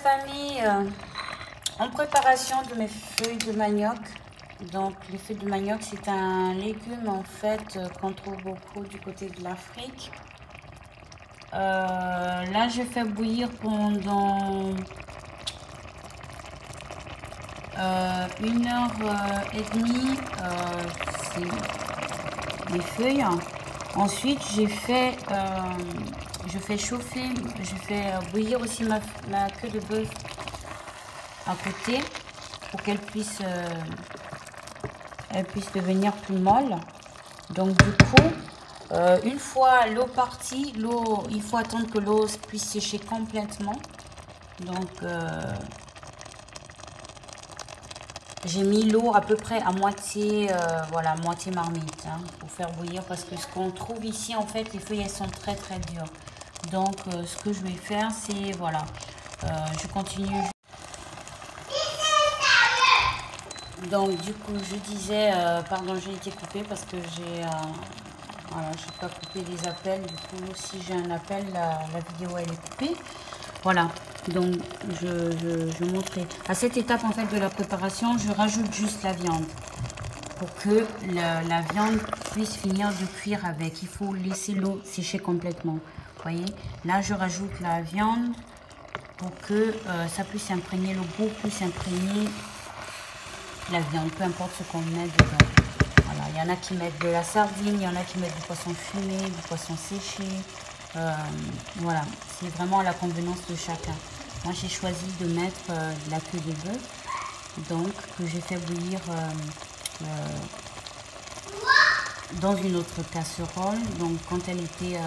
famille, en préparation de mes feuilles de manioc. Donc les feuilles de manioc, c'est un légume en fait qu'on trouve beaucoup du côté de l'Afrique. Là je fais bouillir pendant 1h30 les feuilles. Ensuite je fais chauffer, je fais bouillir aussi ma queue de bœuf à côté pour qu'elle puisse devenir plus molle. Donc du coup, une fois l'eau partie, il faut attendre que l'eau puisse sécher complètement. Donc j'ai mis l'eau à peu près à moitié, voilà, moitié marmite, hein, pour faire bouillir, parce que ce qu'on trouve ici, en fait, les feuilles elles sont très très dures. Donc ce que je vais faire, c'est voilà, je continue. Donc du coup, je disais, pardon, j'ai été coupée parce que voilà, j'ai pas coupé les appels. Du coup, si j'ai un appel, la vidéo elle est coupée. Voilà, donc je montrais. À cette étape en fait de la préparation, je rajoute juste la viande pour que la viande puisse finir de cuire avec. Il faut laisser l'eau sécher complètement. Vous voyez, là je rajoute la viande pour que ça puisse imprégner, le goût puisse imprégner la viande, peu importe ce qu'on met dedans. Voilà, il y en a qui mettent de la sardine, il y en a qui mettent du poisson fumé, du poisson séché. Voilà, c'est vraiment à la convenance de chacun. Moi j'ai choisi de mettre de la queue de bœuf, donc que j'ai fait bouillir dans une autre casserole. Donc quand elle était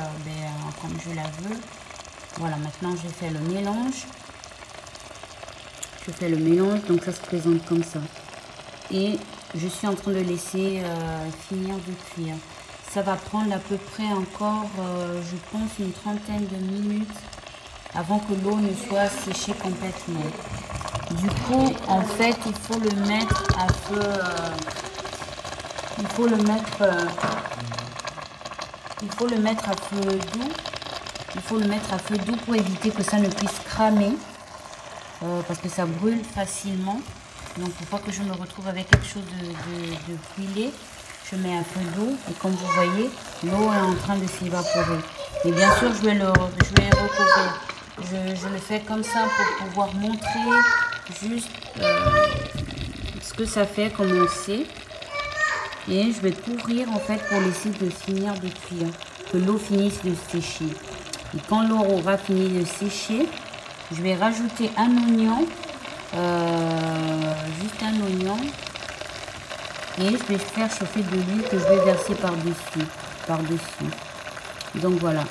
comme je la veux. Voilà, maintenant je fais le mélange. Je fais le mélange, donc ça se présente comme ça. Et je suis en train de laisser finir de cuire. Ça va prendre à peu près encore, je pense, une trentaine de minutes avant que l'eau ne soit séchée complètement. Du coup, en fait, il faut le mettre à feu. Il faut le mettre à feu doux. Il faut le mettre à feu doux pour éviter que ça ne puisse cramer, parce que ça brûle facilement. Donc, il ne faut pas que je me retrouve avec quelque chose de brûlé. Je mets un peu d'eau et comme vous voyez, l'eau est en train de s'évaporer. Et bien sûr, je vais recouvrir. Je le fais comme ça pour pouvoir montrer juste ce que ça fait, comme on sait. Et je vais couvrir en fait pour laisser de finir de cuire, que l'eau finisse de sécher. Et quand l'eau aura fini de sécher, je vais rajouter un oignon, juste un oignon. Et je vais faire chauffer de l'huile que je vais verser par-dessus. Donc voilà.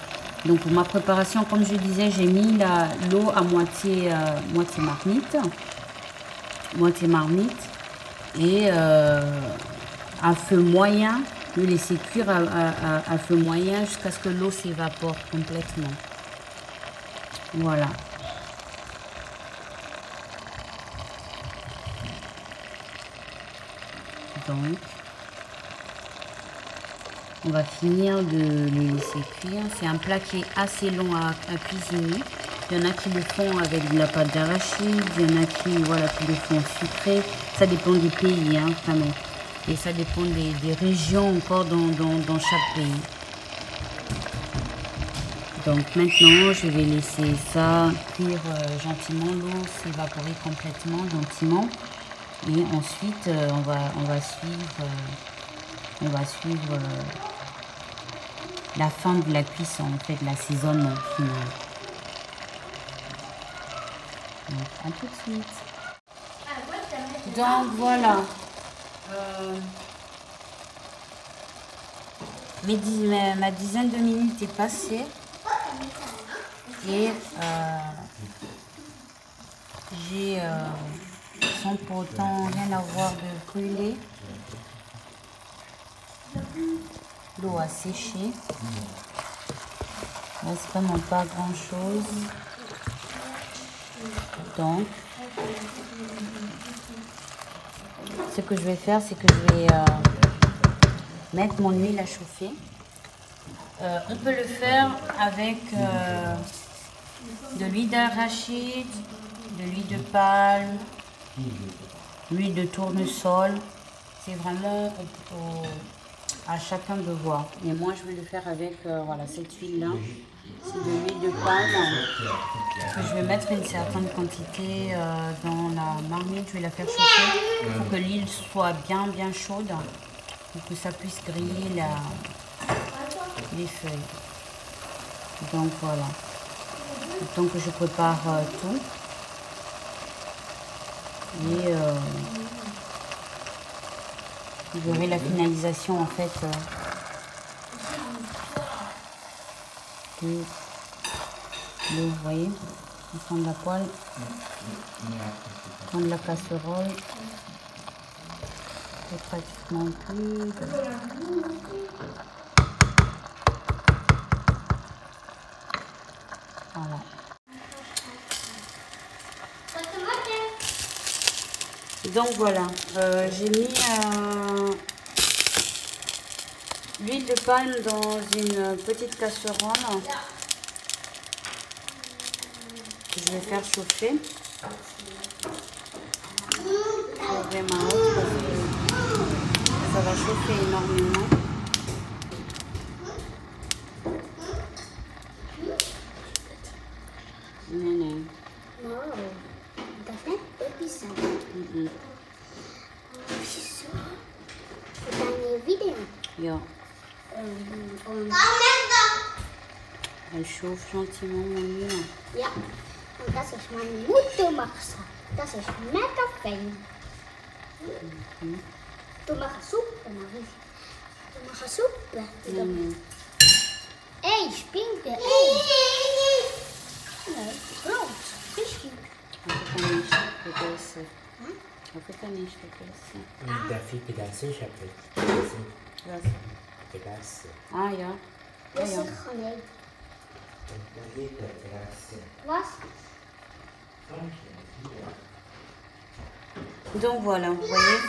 Donc pour ma préparation, comme je disais, j'ai mis l'eau à moitié marmite. Et à feu moyen, le laisser cuire à feu moyen jusqu'à ce que l'eau s'évapore complètement. Voilà. Donc, on va finir de le laisser cuire. C'est un plat qui est assez long à cuisiner. Il y en a qui le font avec de la pâte d'arachide, il y en a qui le font sucré. Ça dépend des pays, hein, vraiment. Et ça dépend des régions encore dans chaque pays. Donc maintenant, je vais laisser ça cuire gentiment, l'eau s'évaporer complètement, gentiment. Et ensuite, on va suivre la fin de la cuisson, en fait, l'assaisonnement final. Donc, à tout de suite. Donc voilà. Ma dizaine de minutes est passée. Et j'ai sans pour autant rien avoir de brûlé. L'eau a séché. Il ne reste vraiment pas grand chose. Donc, ce que je vais faire, c'est que je vais mettre mon huile à chauffer. On peut le faire avec de l'huile d'arachide, de l'huile de palme, l'huile de tournesol. C'est vraiment à chacun de voir. Et moi, je vais le faire avec voilà, cette huile-là. C'est de l'huile de palme. Que je vais mettre une certaine quantité dans la marmite. Je vais la faire chauffer pour que l'huile soit bien chaude. Pour que ça puisse griller les feuilles. Donc voilà. Donc je prépare tout. Et vous verrez la finalisation en fait de l'eau. Vous voyez, au fond de la poêle, au fond de la casserole. C'est pratiquement plus. Voilà. Donc voilà, j'ai mis l'huile de palme dans une petite casserole que je vais faire chauffer. Je vais ma haute parce que ça va chauffer énormément. Ja. Elle chauffe gentiment mon huile. Ja, und das ist meine Mutter macht. Das ist mega fein. Du machst Suppe, Marie. Du machst Suppe. Ey, Spinke, ey. Nee, groot. Fischchen. Darf ich pedaço, Chapéu? Pedaço. Ah ja. Dat is er nee. Was? Donc voilà, vous voyez.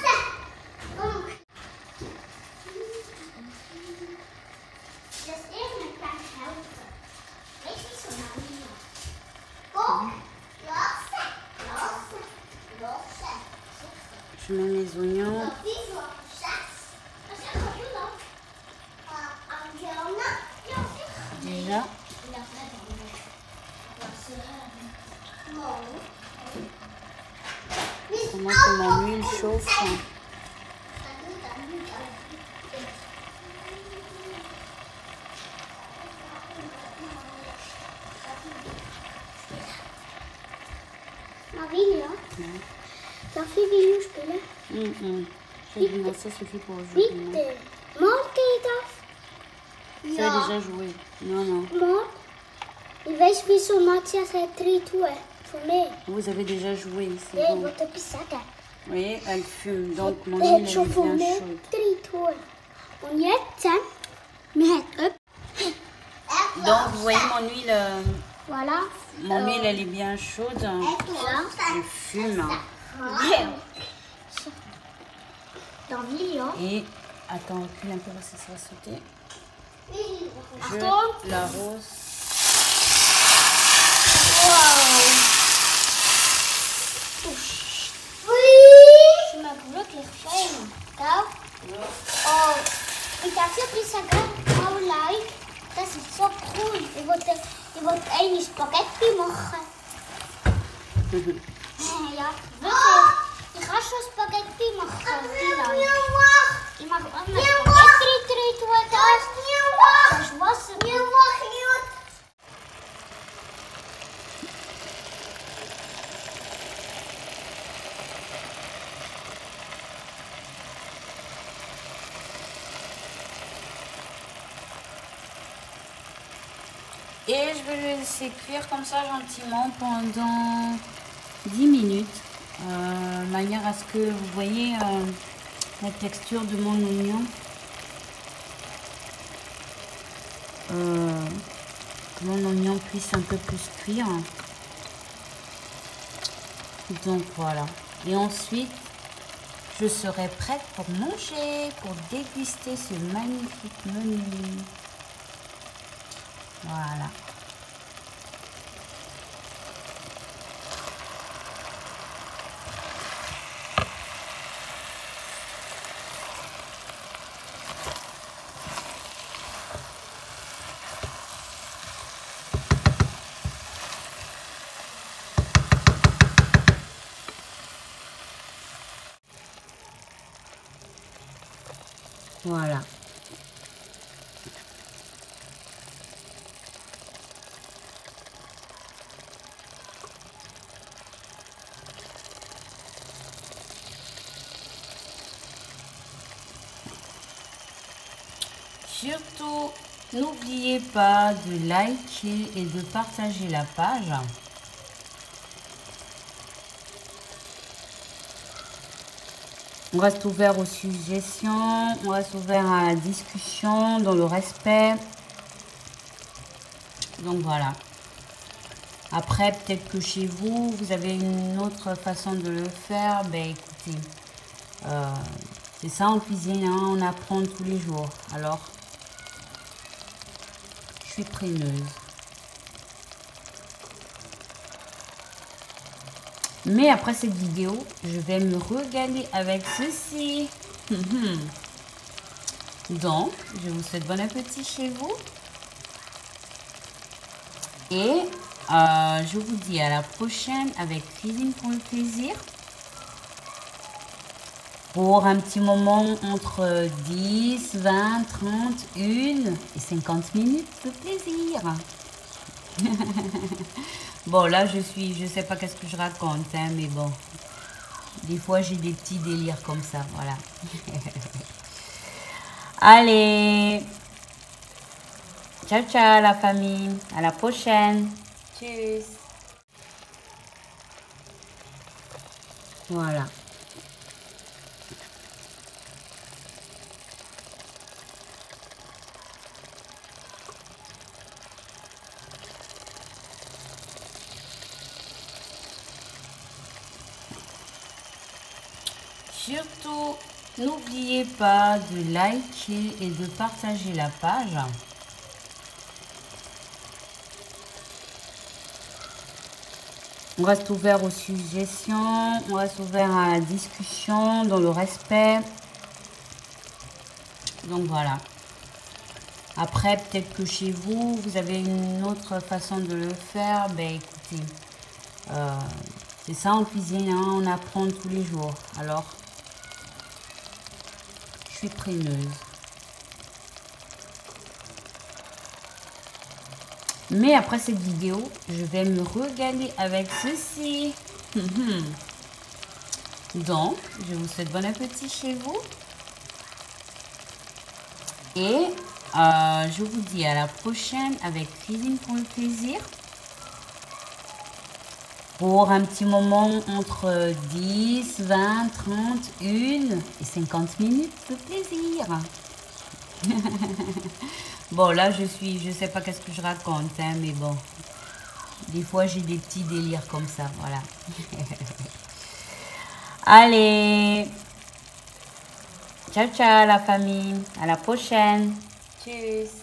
Je mets mes oignons. Déjà. Comment que mon huile chauffe. Marie, darf ich Video spielen? Non, ça suffit pour jouer. Bitte. Mag ich das? Ça a déjà joué. Non, non. Mag. Ich weiß, wieso Matthias hat 3 tun. Von mir. Vous avez déjà joué. C'est Ich bon. wollte etwas sagen. Vous voyez, elle fume. Donc mon Er huile hat elle schon est von bien mir chaude. 3 tun. Und jetzt, wir haben Donc vous voyez mon huile. Voilà. Mon huile elle est bien chaude. Elle fume. Dans le milieu. Et attends, recule un peu parce que ça va sauter. Achtung. Je l'arrose. Ich mag wirklich fein, gell? Oh, ich darf dir etwas sagen, oh like, das ist so cool. Ich wollte eine Spaghetti machen. Ja, wirklich. Ich kann schon Spaghetti machen. Ich mache auch eine Spaghetti tun, das ist Wasser. Et je vais le laisser cuire comme ça gentiment pendant 10 minutes. De manière à ce que vous voyez la texture de mon oignon. Que mon oignon puisse un peu plus cuire. Donc voilà. Et ensuite, je serai prête pour manger, pour déguster ce magnifique menu. Voilà. Voilà. Surtout, n'oubliez pas de liker et de partager la page. On reste ouvert aux suggestions, on reste ouvert à la discussion, dans le respect. Donc voilà. Après, peut-être que chez vous, vous avez une autre façon de le faire. Ben écoutez, c'est ça en cuisine, hein, on apprend tous les jours. Alors, je suis preneuse. Mais après cette vidéo, je vais me régaler avec ceci. Donc, je vous souhaite bon appétit chez vous. Et je vous dis à la prochaine avec Cuisine pour le plaisir. Pour un petit moment entre 10, 20, 30, 1 et 50 minutes de plaisir. Bon, là, je sais pas qu'est-ce que je raconte, hein, mais bon. Des fois, j'ai des petits délires comme ça, voilà. Allez. Ciao, ciao, la famille. À la prochaine. Tchuss. Voilà. Surtout, n'oubliez pas de liker et de partager la page. On reste ouvert aux suggestions, on reste ouvert à la discussion, dans le respect. Donc voilà. Après, peut-être que chez vous, vous avez une autre façon de le faire. Ben écoutez, c'est ça en cuisine, hein, on apprend tous les jours. Alors, je suis preneuse. Mais après cette vidéo, je vais me régaler avec ceci. Donc, je vous souhaite bon appétit chez vous. Et je vous dis à la prochaine avec Cuisine pour le plaisir. Pour un petit moment entre 10, 20, 30, 1 et 50 minutes de plaisir. Bon, là, je sais pas qu'est-ce que je raconte, hein, mais bon. Des fois, j'ai des petits délires comme ça, voilà. Allez. Ciao, ciao, la famille. À la prochaine. Tchuss.